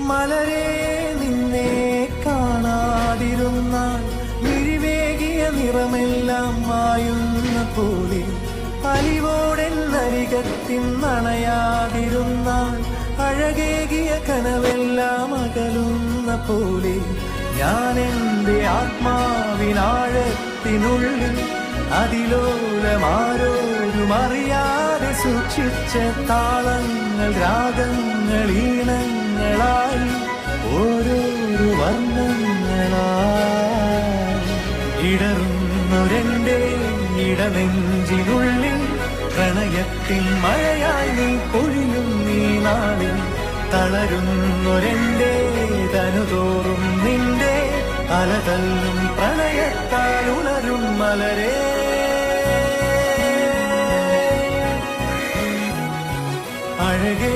മലരെ നിന്നെ കാണാതിരുന്നാൽ മിഴിവേകിയ നിറമെല്ലാം മായുന്ന പോലെ, അലിവോടെന്നരികത്തിൻ നണയാതിരുന്നാൽ അഴകേകിയ കനവെല്ലാം അകലുന്ന പോലെ, ഞാൻ എൻ്റെ ആത്മാവിനാഴത്തിനുള്ളിൽ അതിലോലമാരോരും അറിയാതെ സൂക്ഷിച്ച താളങ്ങൾ, രാഗങ്ങൾ, ഈണങ്ങളായി ഓരോരോ വർണ്ണങ്ങളായി ഇടറുന്നൊരെൻ്റെ ഇടനെഞ്ചിനുള്ളിൽ പ്രണയത്തിൻ മഴയായി നീ പൊഴിയും നീ നാളിൽ. തളരുന്നൊരെൻ്റെ തനുതോറും നിന്റെ അലതല്ലും പ്രണയത്താൽ ഉണരും മലരേ. അഴകേ